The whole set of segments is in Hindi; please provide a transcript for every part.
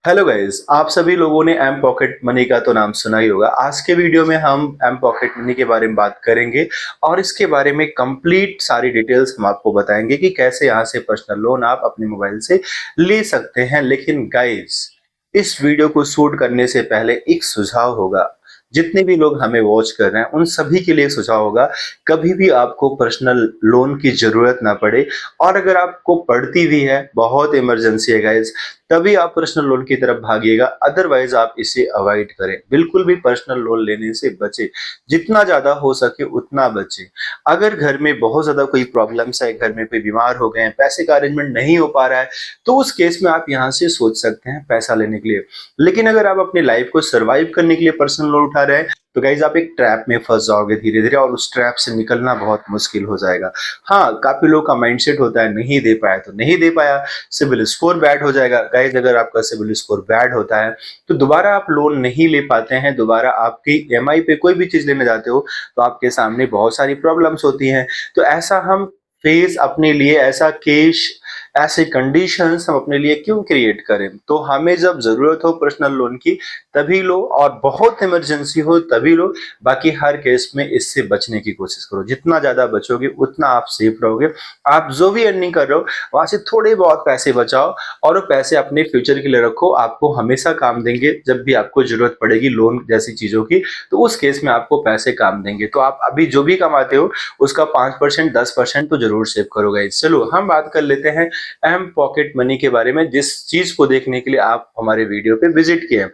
हेलो गाइस, आप सभी लोगों ने एम पॉकेट मनी का तो नाम सुना ही होगा। आज के वीडियो में हम एम पॉकेट मनी के बारे में बात करेंगे और इसके बारे में कंप्लीट सारी डिटेल्स हम आपको बताएंगे कि कैसे यहाँ से पर्सनल लोन आप अपने मोबाइल से ले सकते हैं। लेकिन गाइस, इस वीडियो को शूट करने से पहले एक सुझाव होगा। जितने भी लोग हमें वॉच कर रहे हैं उन सभी के लिए एक सुझाव होगा, कभी भी आपको पर्सनल लोन की जरूरत ना पड़े, और अगर आपको पड़ती भी है, बहुत इमरजेंसी है गाइस, तभी आप पर्सनल लोन की तरफ भागिएगा। अदरवाइज आप इसे अवॉइड करें, बिल्कुल भी पर्सनल लोन लेने से बचे, जितना ज्यादा हो सके उतना बचे। अगर घर में बहुत ज्यादा कोई प्रॉब्लम्स है, घर में कोई बीमार हो गए हैं, पैसे का अरेंजमेंट नहीं हो पा रहा है, तो उस केस में आप यहाँ से सोच सकते हैं पैसा लेने के लिए। लेकिन अगर आप अपनी लाइफ को सर्वाइव करने के लिए पर्सनल लोन उठा रहे हैं, तो गाइज आप एक ट्रैप में फंस जाओगे धीरे धीरे, और उस ट्रैप से निकलना बहुत मुश्किल हो जाएगा। हाँ, काफी लोग का माइंडसेट होता है नहीं दे पाया तो नहीं दे पाया, सिविल स्कोर बैड हो जाएगा। गाइज अगर आपका सिविल स्कोर बैड होता है तो दोबारा आप लोन नहीं ले पाते हैं, दोबारा आपकी ईएमआई पे कोई भी चीज लेने जाते हो तो आपके सामने बहुत सारी प्रॉब्लम्स होती हैं। तो ऐसा हम फेस अपने लिए, ऐसा केस, ऐसे कंडीशंस हम अपने लिए क्यों क्रिएट करें? तो हमें जब जरूरत हो पर्सनल लोन की तभी लो, और बहुत इमरजेंसी हो तभी लो। बाकी हर केस में इससे बचने की कोशिश करो, जितना ज्यादा बचोगे उतना आप सेफ रहोगे। आप जो भी अर्निंग कर रहे हो वहां से थोड़े बहुत पैसे बचाओ, और वो पैसे अपने फ्यूचर के लिए रखो, आपको हमेशा काम देंगे। जब भी आपको जरूरत पड़ेगी लोन जैसी चीजों की, तो उस केस में आपको पैसे काम देंगे। तो आप अभी जो भी कमाते हो उसका 5% 10% तो जरूर सेव करोगे। चलो हम बात कर लेते हैं एम पॉकेट मनी के बारे में, जिस चीज को देखने के लिए आप हमारे वीडियो पे विजिट किए।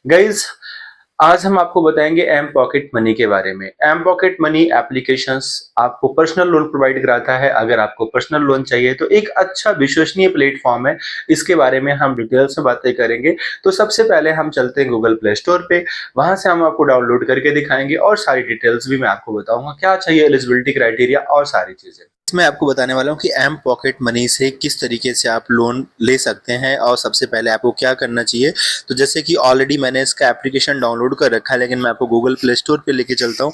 गाइज, आज हम आपको बताएंगे एम पॉकेट मनी के बारे में। एम पॉकेट मनी एप्लीकेशंस आपको पर्सनल लोन प्रोवाइड कराता है। अगर आपको पर्सनल लोन चाहिए तो एक अच्छा विश्वसनीय प्लेटफॉर्म है, इसके बारे में हम डिटेल्स में बातें करेंगे। तो सबसे पहले हम चलते हैं गूगल प्ले स्टोर पे, वहां से हम आपको डाउनलोड करके दिखाएंगे और सारी डिटेल्स भी मैं आपको बताऊंगा, क्या चाहिए, एलिजिबिलिटी क्राइटेरिया और सारी चीजें। मैं आपको बताने वाला हूँ कि एम पॉकेट मनी से किस तरीके से आप लोन ले सकते हैं और सबसे पहले आपको क्या करना चाहिए। तो जैसे कि ऑलरेडी मैंने इसका एप्लीकेशन डाउनलोड कर रखा है, लेकिन मैं आपको गूगल प्ले स्टोर पे लेके चलता हूँ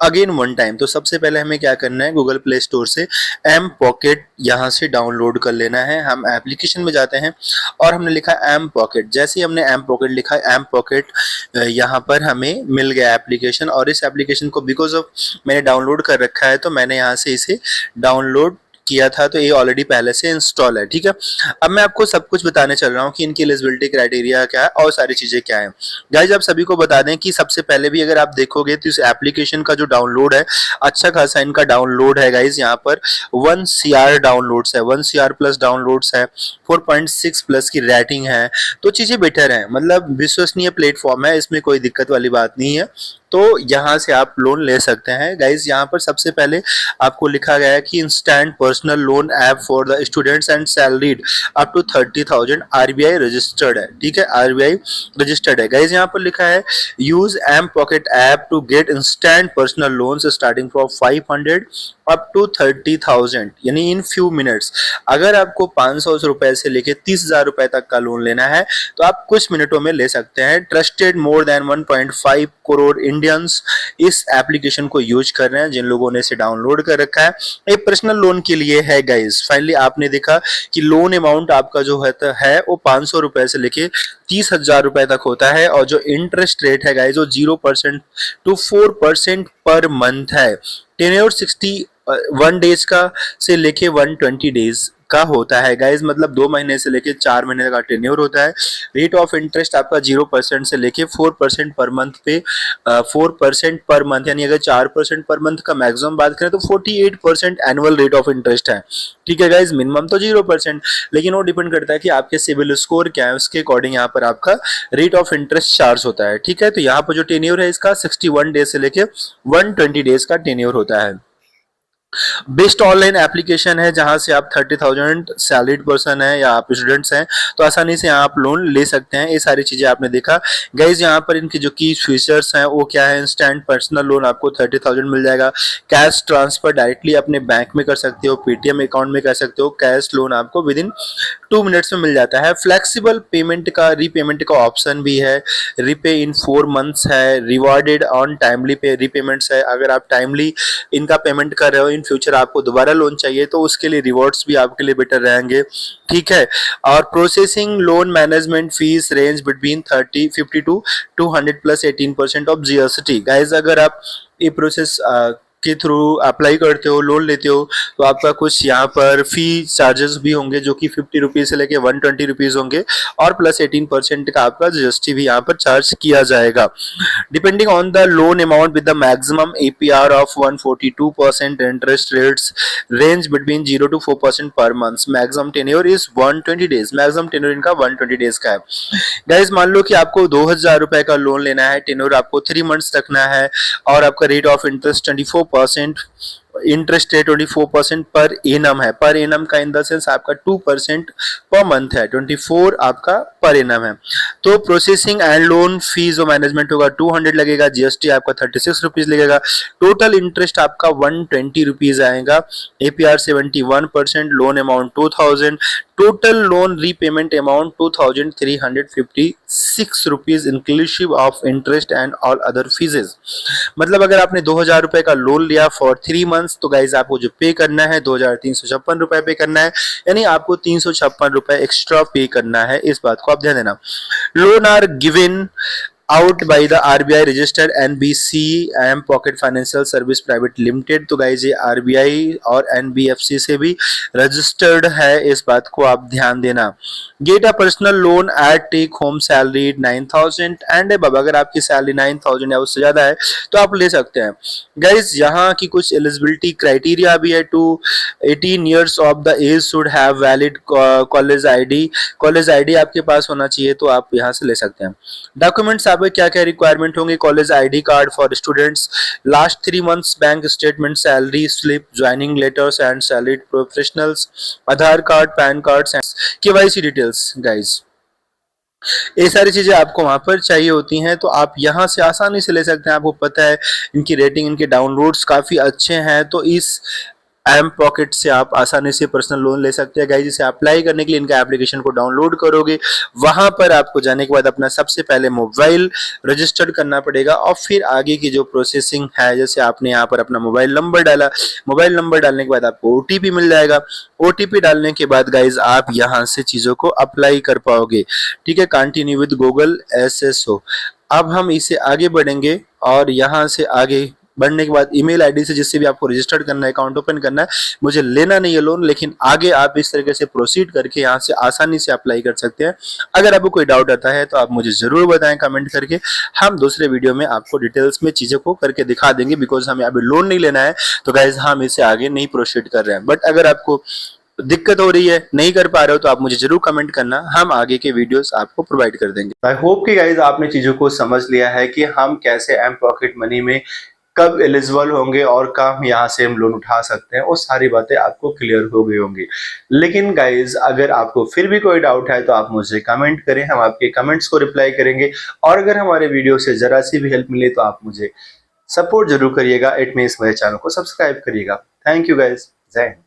अगेन वन टाइम। तो सबसे पहले हमें क्या करना है, गूगल प्ले स्टोर से एम पॉकेट यहाँ से डाउनलोड कर लेना है। हम एप्लीकेशन में जाते हैं और हमने लिखा एम पॉकेट। जैसे ही हमने एम पॉकेट लिखा, एम पॉकेट यहाँ पर हमें मिल गया एप्लीकेशन। और इस एप्लीकेशन को बिकॉज ऑफ मैंने डाउनलोड कर रखा है तो मैंने यहाँ से इसे डाउनलोड किया था, तो ये ऑलरेडी पहले से इंस्टॉल है। ठीक है, अब मैं आपको सब कुछ बताने चल रहा हूँ कि इनकी एलिजिबिलिटी क्राइटेरिया क्या है और सारी चीजें क्या है। गाइस, आप सभी को बता दें कि सबसे पहले भी अगर आप देखोगे तो इस एप्लीकेशन का जो डाउनलोड है, अच्छा खासा इनका डाउनलोड है। गाइस यहाँ पर 1 CR डाउनलोड्स है, 1 CR प्लस डाउनलोड्स है, 4.6 प्लस की रेटिंग है। तो चीजें बेटर है, मतलब विश्वसनीय प्लेटफॉर्म है, इसमें कोई दिक्कत वाली बात नहीं है। तो यहाँ से आप लोन ले सकते हैं। गाइज यहाँ पर सबसे पहले आपको लिखा गया है कि instant personal loan app for the students and salaried up to 30,000, RBI registered है। ठीक है, RBI रजिस्टर्ड है। गाइज यहाँ पर लिखा है use M pocket app to get instant personal loans starting from 500 up to 30,000, यानी इन फ्यू मिनट्स। अगर आपको 500 रुपए से लेके 30,000 रुपए तक का लोन लेना है तो आप कुछ मिनटों में ले सकते हैं। Trusted more than 1.5 crore Indians इस एप्लीकेशन को यूज कर रहे हैं, जिन लोगों ने इसे डाउनलोड कर रखा है। ये पर्सनल लोन के लिए है। गाइज फाइनली आपने देखा कि लोन अमाउंट आपका जो है वो 500 रुपए से लेके 30,000 रुपए तक होता है, और जो इंटरेस्ट रेट है गाइज वो 0% to 4% पर मंथ है। टेन्योर 61 डेज का से लेके 120 डेज का होता है। गाइज मतलब 2 महीने से लेके 4 महीने का टेन्योर होता है। रेट ऑफ इंटरेस्ट आपका 0% से लेके 4% पर मंथ पे 4% पर मंथ, यानी अगर 4% पर मंथ का मैक्सिमम बात करें तो 48% एनुअल रेट ऑफ इंटरेस्ट है। ठीक है गाइज, मिनिमम तो 0%, लेकिन वो डिपेंड करता है कि आपके सिविल स्कोर क्या है, उसके अकॉर्डिंग यहाँ पर आपका रेट ऑफ इंटरेस्ट चार्ज होता है। ठीक है, तो यहाँ पर जो टेन्योर है इसका 61 डेज से लेके 120 डेज का टेन्योर होता है। बेस्ट ऑनलाइन एप्लीकेशन है, जहां से आप 30,000 सैलरीड पर्सन है या आप स्टूडेंट्स हैं तो आसानी से यहाँ आप लोन ले सकते हैं। ये सारी चीजें आपने देखा। गाइज यहाँ पर इनके जो की फीचर्स हैं वो क्या है, इंस्टेंट पर्सनल लोन आपको 30,000 मिल जाएगा। कैश ट्रांसफर डायरेक्टली अपने बैंक में कर सकते हो, पेटीएम अकाउंट में कर सकते हो। कैश लोन आपको विद इन 2 मिनट्स में मिल जाता है। फ्लेक्सिबल पेमेंट का रीपेमेंट का ऑप्शन भी है, रीपे इन 4 मंथ्स है, रिवॉर्डेड ऑन टाइमली पे रीपेमेंट्स है। अगर आप टाइमली इनका पेमेंट कर रहे हो, इन फ्यूचर आपको दोबारा लोन चाहिए तो उसके लिए रिवॉर्ड्स भी आपके लिए बेटर रहेंगे, ठीक है। और processing loan management fee range between 50 to 200 plus 18% of GST. Guys अगर आप ये प्रोसेस के थ्रू अप्लाई करते हो, लोन लेते हो, तो आपका कुछ यहाँ पर फी चार्जेस भी होंगे जो कि 50 रुपीज से लेके 120 रुपीज होंगे, और प्लस 18% का आपका जीएसटी भी यहाँ पर चार्ज किया जाएगा। Depending on the loan amount with the maximum APR of 142%, interest rates range between 0 to 4% per month. Maximum tenure is 120 days. Maximum tenure इनका 120 days का है। गाइज मान लो कि आपको 2000 रुपए का लोन लेना है, टेन्योर आपको 3 मंथ्स रखना है, और आपका rate of interest 24%, interest rate 24% per annum है। पर एनम का इन द सेंस आपका 2% पर मंथ है, 24 आपका पर एनम है। तो प्रोसेसिंग एंड लोन फीस और मैनेजमेंट होगा 200 लगेगा, जीएसटी आपका 36 रुपीज लगेगा, टोटल इंटरेस्ट आपका 120 रुपीज आएगा, APR 71%, loan amount 2000, total loan repayment amount 2356 rupees inclusive of interest and all other faeces. मतलब अगर आपने 2000 रुपए का लोन लिया फॉर 3 मंथ्स, तो गाइज आपको जो पे करना है 2356 रुपए पे करना है, यानी आपको 356 रुपए एक्स्ट्रा पे करना है। इस बात को आप ध्यान देना। Loan are given out by the RBI registered NBC M pocket financial service private limited. तो गाइज ये आरबीआई और एनबीएफसी से भी रजिस्टर्ड है, इस बात को आप ध्यान देना। Get a personal loan at take home salary 9000 and above. अगर आपकी सैलरी 9000 या उससे ज्यादा है तो आप ले सकते हैं। गाइज यहाँ की कुछ एलिजिबिलिटी क्राइटेरिया भी है। To 18 years of the age should have valid college ID. College ID आपके पास होना चाहिए, तो आप यहाँ से ले सकते हैं। डॉक्यूमेंट्स आप क्या क्या रिक्वायरमेंट होंगे? College ID card for students, last 3 months bank statement, salary slip, joining letters and salaried professionals, Aadhaar card, pan card, KYC details. Guys ये सारी चीजें आपको वहां पर चाहिए होती हैं, तो आप यहां से आसानी से ले सकते हैं। आपको पता है इनकी रेटिंग, इनके डाउनलोड्स काफी अच्छे हैं, तो इस एम पॉकेट से आप आसानी से पर्सनल लोन ले सकते हैं। गाइस इसे अप्लाई करने के लिए इनका एप्लीकेशन को डाउनलोड करोगे, वहां पर आपको जाने के बाद अपना सबसे पहले मोबाइल रजिस्टर्ड करना पड़ेगा, और फिर आगे की जो प्रोसेसिंग है, जैसे आपने यहाँ पर अपना मोबाइल नंबर डाला, मोबाइल नंबर डालने के बाद आपको ओटीपी मिल जाएगा। ओटीपी डालने के बाद गाइज आप यहाँ से चीजों को अप्लाई कर पाओगे, ठीक है। Continue with Google SSO। अब हम इसे आगे बढ़ेंगे, और यहाँ से आगे बढ़ने के बाद ईमेल आईडी से जिससे भी आपको रजिस्टर्ड करना है, अकाउंट ओपन करना है, मुझे लेना नहीं है लोन, लेकिन आगे आप इस तरीके से प्रोसीड करके यहाँ से आसानी से अप्लाई कर सकते हैं। अगर आपको कोई डाउट आता है तो आप मुझे जरूर बताएं कमेंट करके, हम दूसरे वीडियो में आपको डिटेल्स में चीजों को करके दिखा देंगे। बिकॉज हमें अभी लोन नहीं लेना है, तो गाइज हम इसे आगे नहीं प्रोसीड कर रहे हैं। बट अगर आपको दिक्कत हो रही है, नहीं कर पा रहे हो, तो आप मुझे जरूर कमेंट करना, हम आगे के वीडियोस आपको प्रोवाइड कर देंगे। आई होप कि गाइज आपने चीजों को समझ लिया है कि हम कैसे एम पॉकेट मनी में कब एलिजिबल होंगे और कब यहाँ से हम लोन उठा सकते हैं, वो सारी बातें आपको क्लियर हो गई होंगी। लेकिन गाइज अगर आपको फिर भी कोई डाउट है तो आप मुझे कमेंट करें, हम आपके कमेंट्स को रिप्लाई करेंगे। और अगर हमारे वीडियो से जरा सी भी हेल्प मिले तो आप मुझे सपोर्ट जरूर करिएगा। इट मीन्स मेरे चैनल को सब्सक्राइब करिएगा। थैंक यू गाइज, जय हिंद।